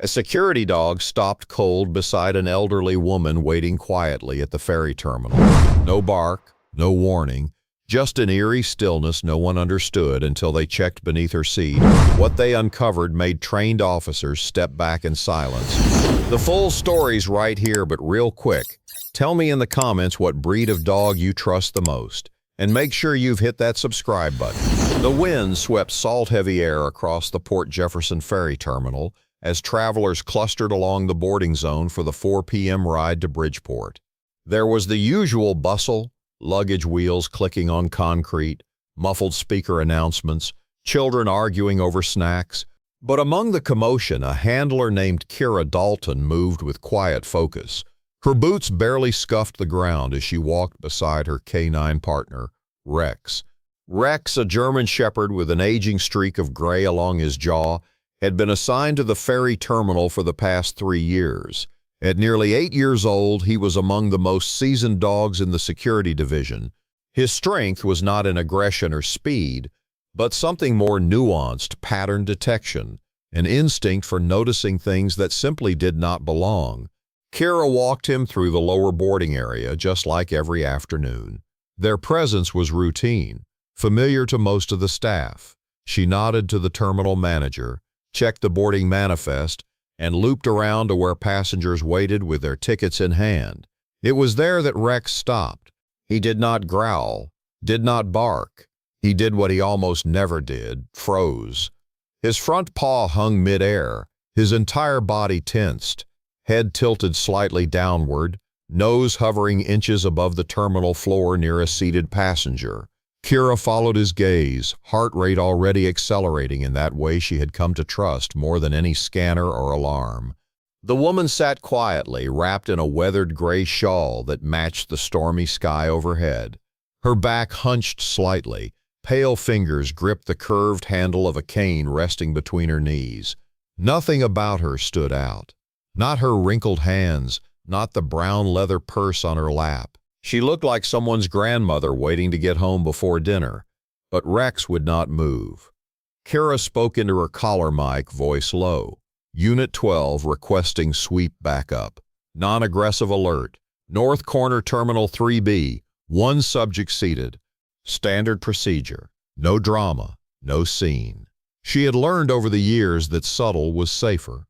A security dog stopped cold beside an elderly woman waiting quietly at the ferry terminal. No bark, no warning, just an eerie stillness no one understood until they checked beneath her seat. What they uncovered made trained officers step back in silence. The full story's right here, but real quick. Tell me in the comments what breed of dog you trust the most. And make sure you've hit that subscribe button. The wind swept salt-heavy air across the Port Jefferson Ferry Terminal as travelers clustered along the boarding zone for the 4 p.m. ride to Bridgeport. There was the usual bustle, luggage wheels clicking on concrete, muffled speaker announcements, children arguing over snacks. But among the commotion, a handler named Kira Dalton moved with quiet focus. Her boots barely scuffed the ground as she walked beside her canine partner, Rex. Rex, a German shepherd with an aging streak of gray along his jaw, had been assigned to the ferry terminal for the past 3 years. At nearly 8 years old, he was among the most seasoned dogs in the security division. His strength was not in aggression or speed, but something more nuanced: pattern detection, an instinct for noticing things that simply did not belong. Kira walked him through the lower boarding area just like every afternoon. Their presence was routine, familiar to most of the staff. She nodded to the terminal manager, checked the boarding manifest, and looped around to where passengers waited with their tickets in hand. It was there that Rex stopped. He did not growl, did not bark. He did what he almost never did: froze. His front paw hung mid-air, his entire body tensed, head tilted slightly downward, nose hovering inches above the terminal floor near a seated passenger. Kira followed his gaze, heart rate already accelerating in that way she had come to trust more than any scanner or alarm. The woman sat quietly, wrapped in a weathered gray shawl that matched the stormy sky overhead. Her back hunched slightly, pale fingers gripped the curved handle of a cane resting between her knees. Nothing about her stood out. Not her wrinkled hands, not the brown leather purse on her lap. She looked like someone's grandmother waiting to get home before dinner. But Rex would not move. Kira spoke into her collar mic, voice low. Unit 12 requesting sweep backup. Non-aggressive alert. North Corner Terminal 3B. 1 subject seated. Standard procedure. No drama. No scene. She had learned over the years that subtle was safer.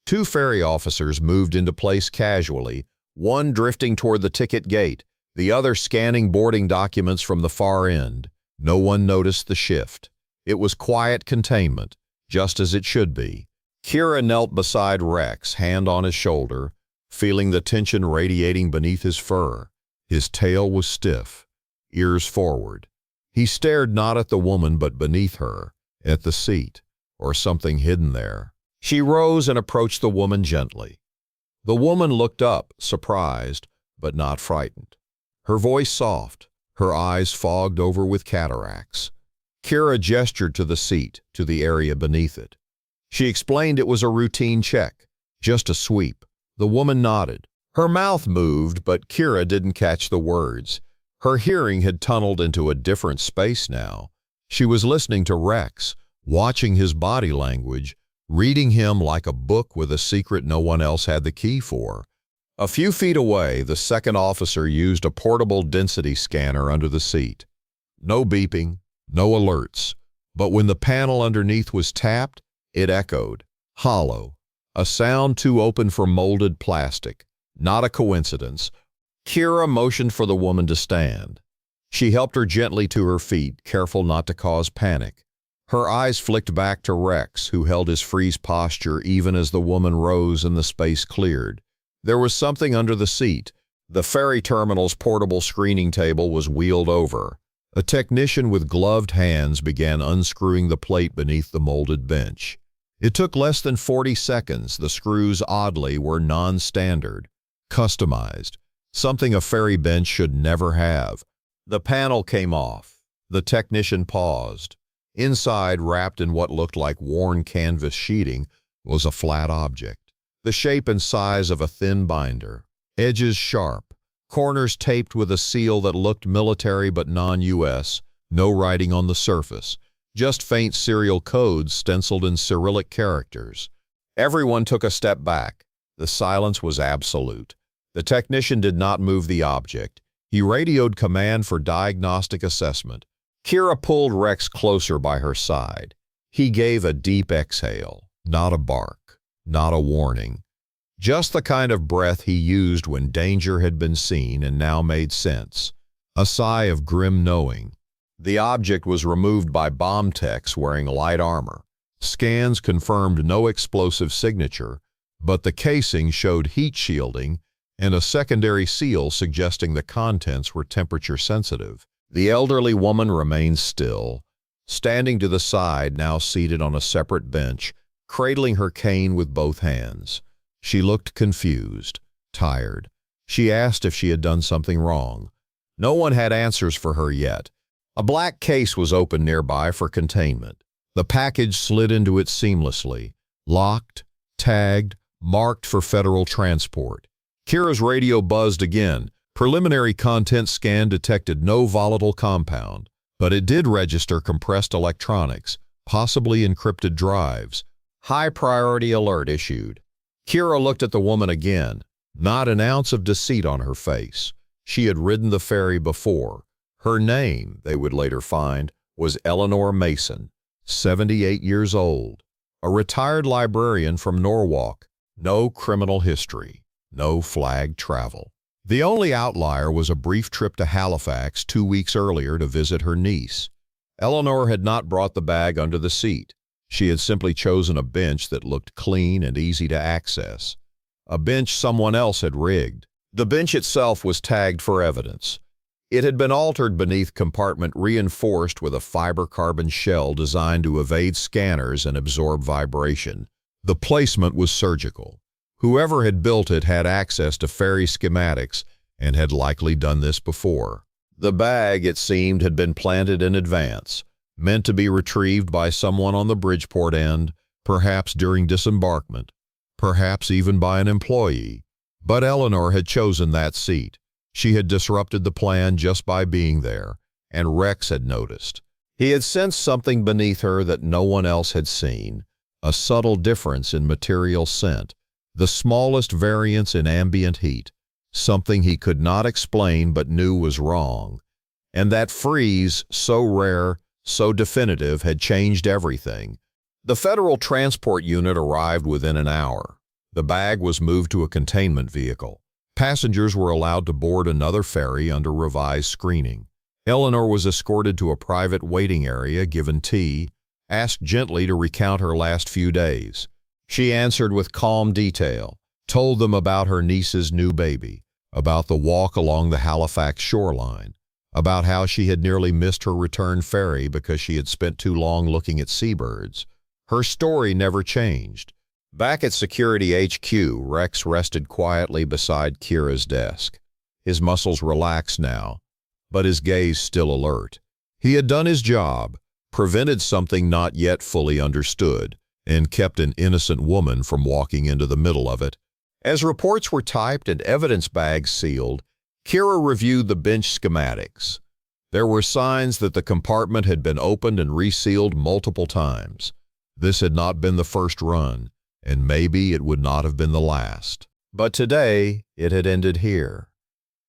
2 ferry officers moved into place casually, one drifting toward the ticket gate, the other scanning boarding documents from the far end. No one noticed the shift. It was quiet containment, just as it should be. Kira knelt beside Rex, hand on his shoulder, feeling the tension radiating beneath his fur. His tail was stiff, ears forward. He stared not at the woman but beneath her, at the seat, or something hidden there. She rose and approached the woman gently. The woman looked up, surprised, but not frightened. Her voice soft, her eyes fogged over with cataracts. Kira gestured to the seat, to the area beneath it. She explained it was a routine check, just a sweep. The woman nodded. Her mouth moved, but Kira didn't catch the words. Her hearing had tunneled into a different space now. She was listening to Rex, watching his body language, reading him like a book with a secret no one else had the key for. A few feet away, the second officer used a portable density scanner under the seat. No beeping, no alerts, but when the panel underneath was tapped, it echoed. Hollow. A sound too open for molded plastic. Not a coincidence. Kira motioned for the woman to stand. She helped her gently to her feet, careful not to cause panic. Her eyes flicked back to Rex, who held his freeze posture even as the woman rose and the space cleared. There was something under the seat. The ferry terminal's portable screening table was wheeled over. A technician with gloved hands began unscrewing the plate beneath the molded bench. It took less than 40 seconds. The screws, oddly, were non-standard, customized, something a ferry bench should never have. The panel came off. The technician paused. Inside, wrapped in what looked like worn canvas sheeting, was a flat object, the shape and size of a thin binder, edges sharp, corners taped with a seal that looked military but non-US, no writing on the surface, just faint serial codes stenciled in Cyrillic characters. Everyone took a step back. The silence was absolute. The technician did not move the object. He radioed command for diagnostic assessment. Kira pulled Rex closer by her side. He gave a deep exhale. Not a bark, not a warning. Just the kind of breath he used when danger had been seen and now made sense. A sigh of grim knowing. The object was removed by bomb techs wearing light armor. Scans confirmed no explosive signature, but the casing showed heat shielding and a secondary seal suggesting the contents were temperature sensitive. The elderly woman remained still, standing to the side, now seated on a separate bench, cradling her cane with both hands. She looked confused, tired. She asked if she had done something wrong. No one had answers for her yet. A black case was open nearby for containment. The package slid into it seamlessly, locked, tagged, marked for federal transport. Kira's radio buzzed again. Preliminary content scan detected no volatile compound, but it did register compressed electronics, possibly encrypted drives. High priority alert issued. Kira looked at the woman again. Not an ounce of deceit on her face. She had ridden the ferry before. Her name, they would later find, was Eleanor Mason, 78 years old, a retired librarian from Norwalk. No criminal history, no flagged travel. The only outlier was a brief trip to Halifax 2 weeks earlier to visit her niece. Eleanor had not brought the bag under the seat. She had simply chosen a bench that looked clean and easy to access. A bench someone else had rigged. The bench itself was tagged for evidence. It had been altered beneath compartment, reinforced with a fiber carbon shell designed to evade scanners and absorb vibration. The placement was surgical. Whoever had built it had access to Ferry schematics and had likely done this before. The bag, it seemed, had been planted in advance, meant to be retrieved by someone on the Bridgeport end, perhaps during disembarkment, perhaps even by an employee. But Eleanor had chosen that seat. She had disrupted the plan just by being there, and Rex had noticed. He had sensed something beneath her that no one else had seen, a subtle difference in material scent, the smallest variance in ambient heat, something he could not explain but knew was wrong. And that freeze, so rare, so definitive, had changed everything. The Federal Transport Unit arrived within an hour. The bag was moved to a containment vehicle. Passengers were allowed to board another ferry under revised screening. Eleanor was escorted to a private waiting area, given tea, asked gently to recount her last few days. She answered with calm detail, told them about her niece's new baby, about the walk along the Halifax shoreline, about how she had nearly missed her return ferry because she had spent too long looking at seabirds. Her story never changed. Back at Security HQ, Rex rested quietly beside Kira's desk. His muscles relaxed now, but his gaze still alert. He had done his job, prevented something not yet fully understood, and kept an innocent woman from walking into the middle of it. As reports were typed and evidence bags sealed, Kira reviewed the bench schematics. There were signs that the compartment had been opened and resealed multiple times. This had not been the first run, and maybe it would not have been the last. But today, it had ended here.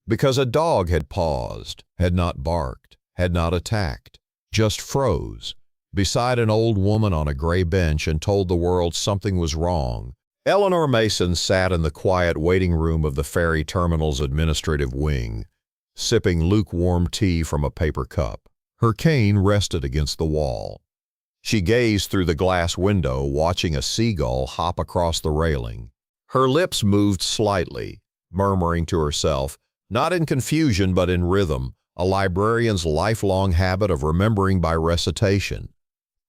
Because a dog had paused, had not barked, had not attacked, just froze, beside an old woman on a gray bench and told the world something was wrong. Eleanor Mason sat in the quiet waiting room of the ferry terminal's administrative wing, sipping lukewarm tea from a paper cup. Her cane rested against the wall. She gazed through the glass window, watching a seagull hop across the railing. Her lips moved slightly, murmuring to herself, not in confusion but in rhythm, a librarian's lifelong habit of remembering by recitation.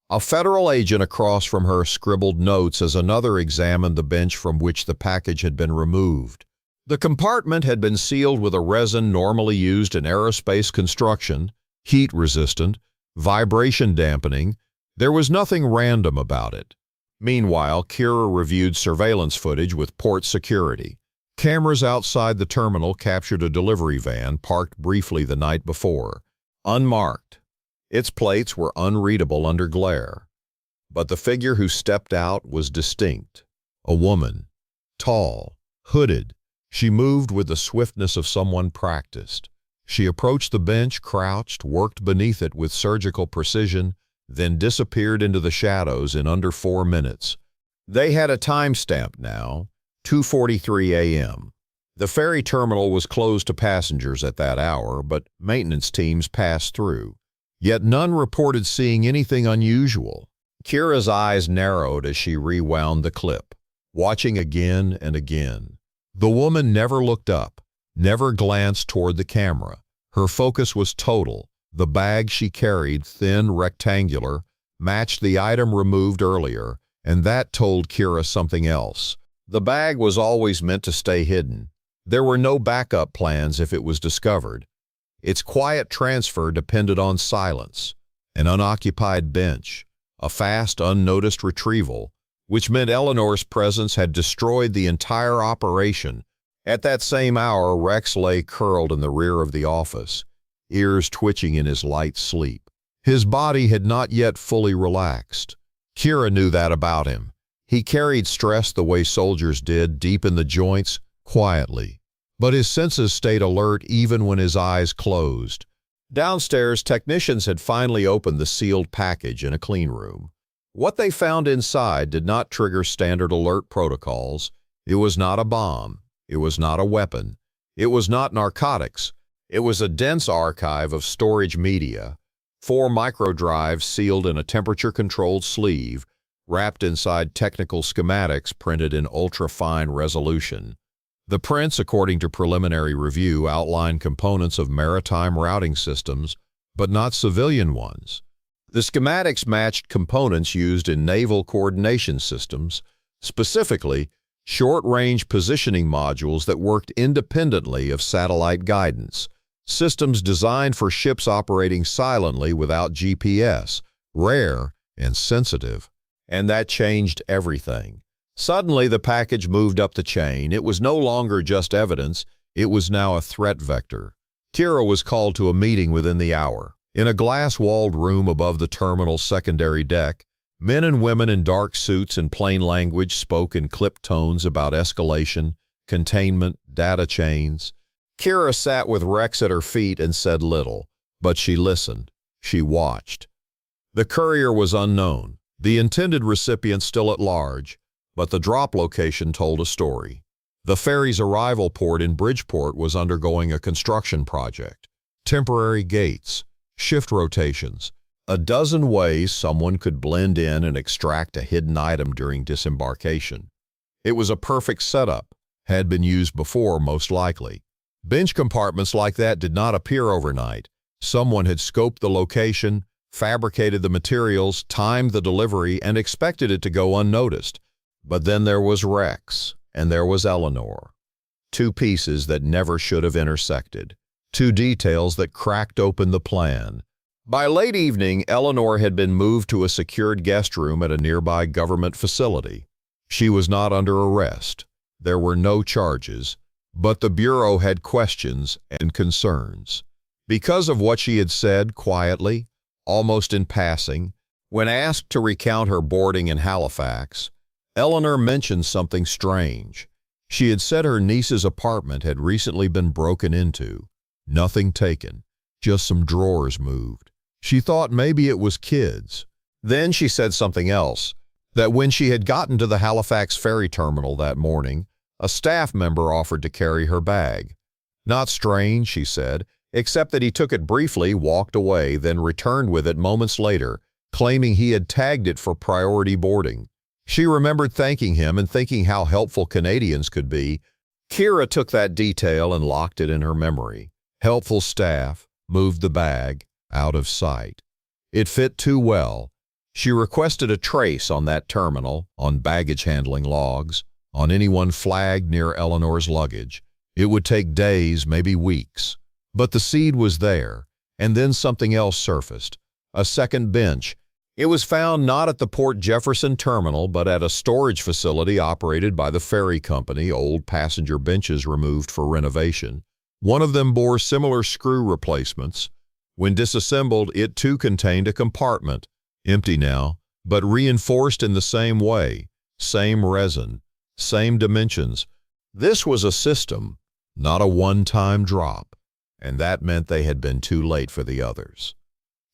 A federal agent across from her scribbled notes as another examined the bench from which the package had been removed. The compartment had been sealed with a resin normally used in aerospace construction, heat-resistant, vibration-dampening. There was nothing random about it. Meanwhile, Kira reviewed surveillance footage with port security. Cameras outside the terminal captured a delivery van parked briefly the night before, unmarked. Its plates were unreadable under glare. But the figure who stepped out was distinct. A woman. Tall, hooded. She moved with the swiftness of someone practiced. She approached the bench, crouched, worked beneath it with surgical precision, then disappeared into the shadows in under 4 minutes. They had a timestamp now, 2:43 a.m. The ferry terminal was closed to passengers at that hour, but maintenance teams passed through. Yet none reported seeing anything unusual. Kira's eyes narrowed as she rewound the clip, watching again and again. The woman never looked up, never glanced toward the camera. Her focus was total. The bag she carried, thin, rectangular, matched the item removed earlier, and that told Kira something else. The bag was always meant to stay hidden. There were no backup plans if it was discovered. Its quiet transfer depended on silence, an unoccupied bench, a fast, unnoticed retrieval, which meant Eleanor's presence had destroyed the entire operation. At that same hour, Rex lay curled in the rear of the office, ears twitching in his light sleep. His body had not yet fully relaxed. Kira knew that about him. He carried stress the way soldiers did, deep in the joints, quietly. But his senses stayed alert even when his eyes closed. Downstairs, technicians had finally opened the sealed package in a clean room. What they found inside did not trigger standard alert protocols. It was not a bomb. It was not a weapon. It was not narcotics. It was a dense archive of storage media, 4 microdrives sealed in a temperature-controlled sleeve, wrapped inside technical schematics printed in ultra-fine resolution. The prints, according to preliminary review, outlined components of maritime routing systems, but not civilian ones. The schematics matched components used in naval coordination systems, specifically short-range positioning modules that worked independently of satellite guidance, systems designed for ships operating silently without GPS, rare and sensitive. And that changed everything. Suddenly, the package moved up the chain. It was no longer just evidence. It was now a threat vector. Kira was called to a meeting within the hour. In a glass-walled room above the terminal's secondary deck, men and women in dark suits and plain language spoke in clipped tones about escalation, containment, data chains. Kira sat with Rex at her feet and said little, but she listened. She watched. The courier was unknown, the intended recipient still at large, but the drop location told a story. The ferry's arrival port in Bridgeport was undergoing a construction project. Temporary gates, shift rotations, a dozen ways someone could blend in and extract a hidden item during disembarkation. It was a perfect setup, had been used before most likely. Bench compartments like that did not appear overnight. Someone had scoped the location, fabricated the materials, timed the delivery, and expected it to go unnoticed. But then there was Rex, and there was Eleanor. 2 pieces that never should have intersected. 2 details that cracked open the plan. By late evening, Eleanor had been moved to a secured guest room at a nearby government facility. She was not under arrest. There were no charges, but the Bureau had questions and concerns. Because of what she had said quietly, almost in passing, when asked to recount her boarding in Halifax, Eleanor mentioned something strange. She had said her niece's apartment had recently been broken into. Nothing taken, just some drawers moved. She thought maybe it was kids. Then she said something else, that when she had gotten to the Halifax ferry terminal that morning, a staff member offered to carry her bag. Not strange, she said, except that he took it briefly, walked away, then returned with it moments later, claiming he had tagged it for priority boarding. She remembered thanking him and thinking how helpful Canadians could be. Kira took that detail and locked it in her memory. Helpful staff, moved the bag, out of sight. It fit too well. She requested a trace on that terminal, on baggage handling logs, on anyone flagged near Eleanor's luggage. It would take days, maybe weeks. But the seed was there, and then something else surfaced. A second bench. It was found not at the Port Jefferson terminal, but at a storage facility operated by the ferry company, old passenger benches removed for renovation. One of them bore similar screw replacements. When disassembled, it too contained a compartment, empty now, but reinforced in the same way, same resin, same dimensions. This was a system, not a one-time drop, and that meant they had been too late for the others.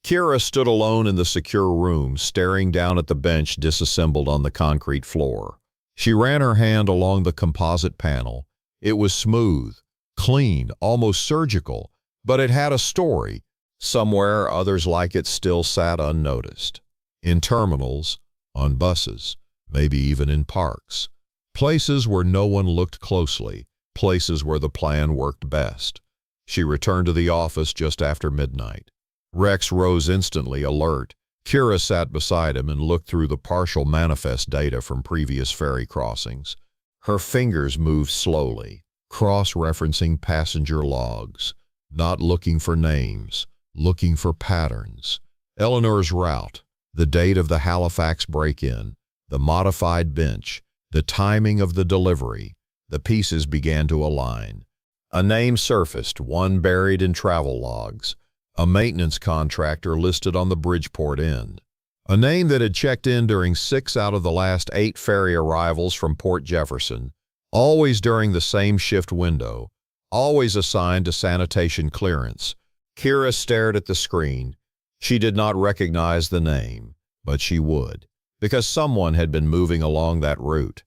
Kira stood alone in the secure room, staring down at the bench disassembled on the concrete floor. She ran her hand along the composite panel. It was smooth, clean, almost surgical, but it had a story. Somewhere others like it still sat unnoticed. In terminals, on buses, maybe even in parks. Places where no one looked closely, places where the plan worked best. She returned to the office just after midnight. Rex rose instantly, alert. Kira sat beside him and looked through the partial manifest data from previous ferry crossings. Her fingers moved slowly, cross-referencing passenger logs, not looking for names, looking for patterns. Eleanor's route, the date of the Halifax break-in, the modified bench, the timing of the delivery. The pieces began to align. A name surfaced, one buried in travel logs. A maintenance contractor listed on the Bridgeport end. A name that had checked in during 6 out of the last 8 ferry arrivals from Port Jefferson, always during the same shift window, always assigned to sanitation clearance. Kira stared at the screen. She did not recognize the name, but she would, because someone had been moving along that route.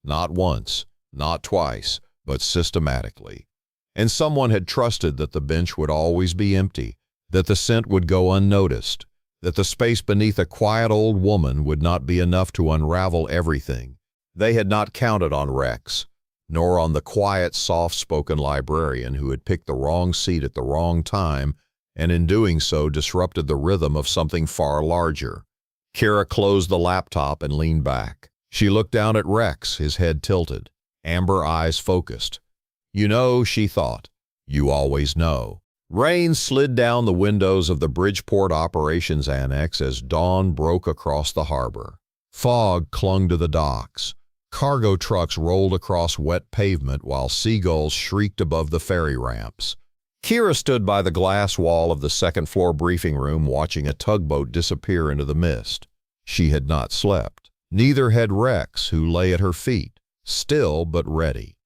Not once, not twice, but systematically. And someone had trusted that the bench would always be empty, that the scent would go unnoticed, that the space beneath a quiet old woman would not be enough to unravel everything. They had not counted on Rex, nor on the quiet, soft-spoken librarian who had picked the wrong seat at the wrong time and in doing so disrupted the rhythm of something far larger. Kira closed the laptop and leaned back. She looked down at Rex, his head tilted, amber eyes focused. "You know," she thought, "you always know." Rain slid down the windows of the Bridgeport Operations Annex as dawn broke across the harbor. Fog clung to the docks. Cargo trucks rolled across wet pavement while seagulls shrieked above the ferry ramps. Kira stood by the glass wall of the second-floor briefing room watching a tugboat disappear into the mist. She had not slept. Neither had Rex, who lay at her feet, still but ready.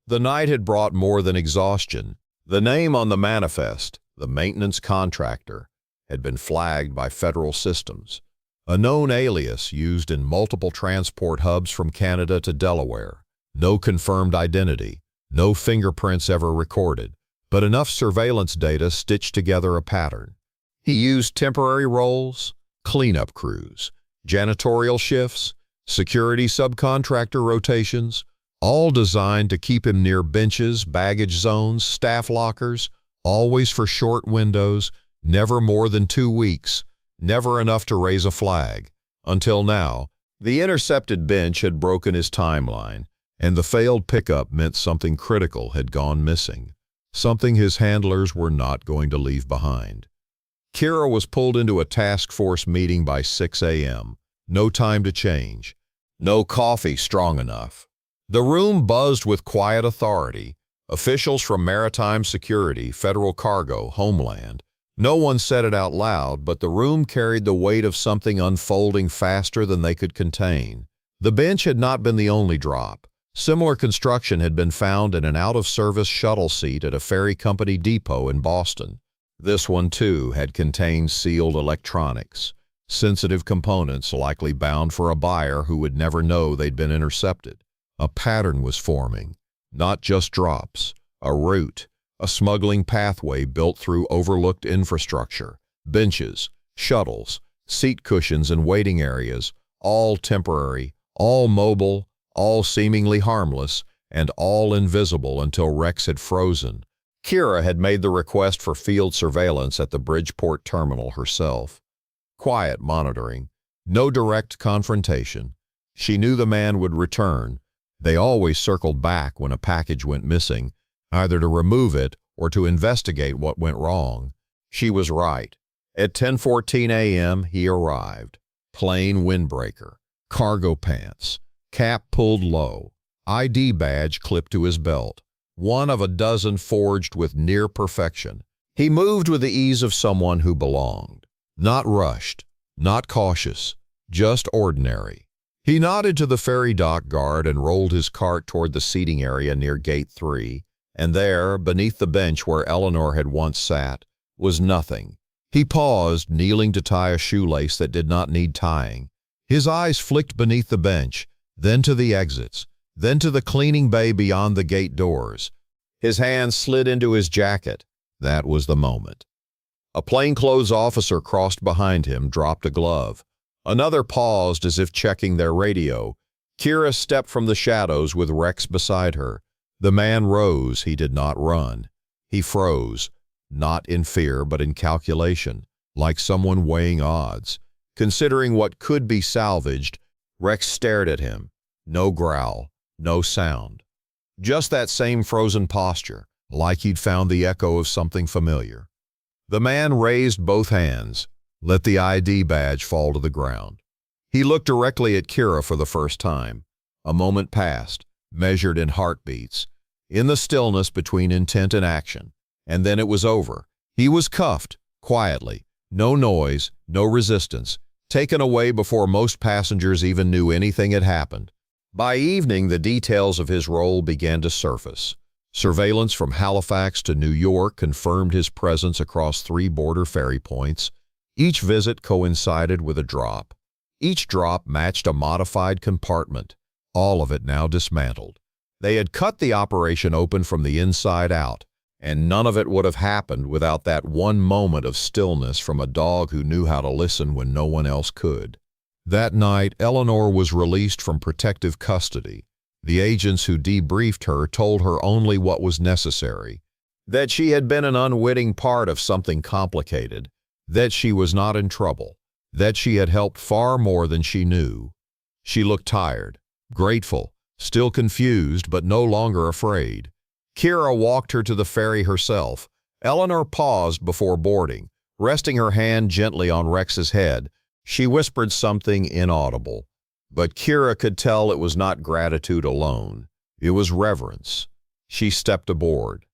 The night had brought more than exhaustion. The name on the manifest, the maintenance contractor, had been flagged by federal systems. A known alias used in multiple transport hubs from Canada to Delaware. No confirmed identity, no fingerprints ever recorded, but enough surveillance data stitched together a pattern. He used temporary roles, cleanup crews, janitorial shifts, security subcontractor rotations, all designed to keep him near benches, baggage zones, staff lockers, always for short windows, never more than 2 weeks, never enough to raise a flag. Until now, the intercepted bench had broken his timeline, and the failed pickup meant something critical had gone missing, something his handlers were not going to leave behind. Kira was pulled into a task force meeting by 6 a.m. No time to change. No coffee strong enough. The room buzzed with quiet authority. Officials from Maritime Security, Federal Cargo, Homeland. No one said it out loud, but the room carried the weight of something unfolding faster than they could contain. The bench had not been the only drop. Similar construction had been found in an out-of-service shuttle seat at a ferry company depot in Boston. This one, too, had contained sealed electronics, sensitive components likely bound for a buyer who would never know they'd been intercepted. A pattern was forming, not just drops, a route, a smuggling pathway built through overlooked infrastructure, benches, shuttles, seat cushions and waiting areas, all temporary, all mobile, all seemingly harmless, and all invisible until Rex had frozen. Kira had made the request for field surveillance at the Bridgeport terminal herself. Quiet monitoring, no direct confrontation. She knew the man would return. They always circled back when a package went missing, either to remove it or to investigate what went wrong. She was right. At 10:14 a.m., he arrived. Plain windbreaker, cargo pants, cap pulled low, ID badge clipped to his belt, one of a dozen forged with near perfection. He moved with the ease of someone who belonged. Not rushed, not cautious, just ordinary. He nodded to the ferry dock guard and rolled his cart toward the seating area near Gate 3, and there, beneath the bench where Eleanor had once sat, was nothing. He paused, kneeling to tie a shoelace that did not need tying. His eyes flicked beneath the bench, then to the exits, then to the cleaning bay beyond the gate doors. His hand slid into his jacket. That was the moment. A plainclothes officer crossed behind him, dropped a glove. Another paused as if checking their radio. Kira stepped from the shadows with Rex beside her. The man rose. He did not run. He froze, not in fear but in calculation, like someone weighing odds. Considering what could be salvaged, Rex stared at him. No growl, no sound. Just that same frozen posture, like he'd found the echo of something familiar. The man raised both hands, let the ID badge fall to the ground. He looked directly at Kira for the first time. A moment passed, measured in heartbeats, in the stillness between intent and action. And then it was over. He was cuffed, quietly. No noise, no resistance. Taken away before most passengers even knew anything had happened. By evening, the details of his role began to surface. Surveillance from Halifax to New York confirmed his presence across 3 border ferry points. Each visit coincided with a drop. Each drop matched a modified compartment, all of it now dismantled. They had cut the operation open from the inside out, and none of it would have happened without that one moment of stillness from a dog who knew how to listen when no one else could. That night, Eleanor was released from protective custody. The agents who debriefed her told her only what was necessary, that she had been an unwitting part of something complicated, that she was not in trouble, that she had helped far more than she knew. She looked tired, grateful, still confused, but no longer afraid. Kira walked her to the ferry herself. Eleanor paused before boarding, resting her hand gently on Rex's head. She whispered something inaudible, but Kira could tell it was not gratitude alone. It was reverence. She stepped aboard.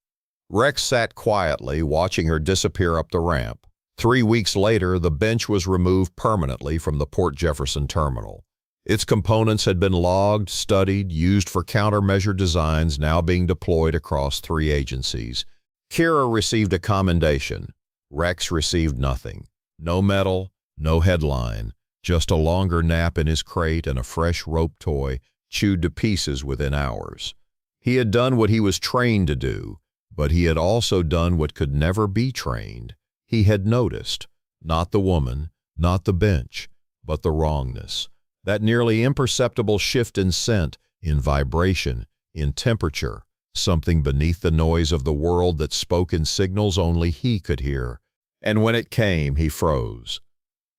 Rex sat quietly, watching her disappear up the ramp. 3 weeks later, the bench was removed permanently from the Port Jefferson terminal. Its components had been logged, studied, used for countermeasure designs now being deployed across 3 agencies. Kira received a commendation. Rex received nothing. No medal, no headline, just a longer nap in his crate and a fresh rope toy chewed to pieces within hours. He had done what he was trained to do, but he had also done what could never be trained. He had noticed, not the woman, not the bench, but the wrongness. That nearly imperceptible shift in scent, in vibration, in temperature, something beneath the noise of the world that spoke in signals only he could hear. And when it came, he froze.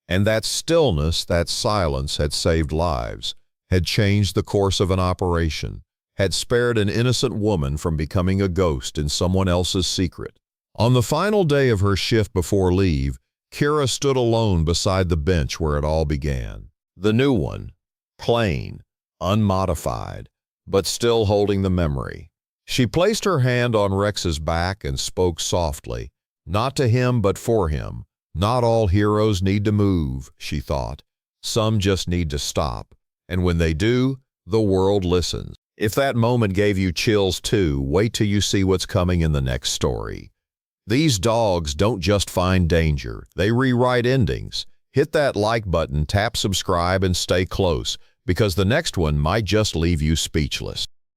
And that stillness, that silence had saved lives, had changed the course of an operation, had spared an innocent woman from becoming a ghost in someone else's secret. On the final day of her shift before leave, Kira stood alone beside the bench where it all began. The new one, plain, unmodified, but still holding the memory. She placed her hand on Rex's back and spoke softly, not to him but for him. Not all heroes need to move, she thought. Some just need to stop. And when they do, the world listens. If that moment gave you chills too, wait till you see what's coming in the next story. These dogs don't just find danger, they rewrite endings. Hit that like button, tap subscribe, and stay close, because the next one might just leave you speechless.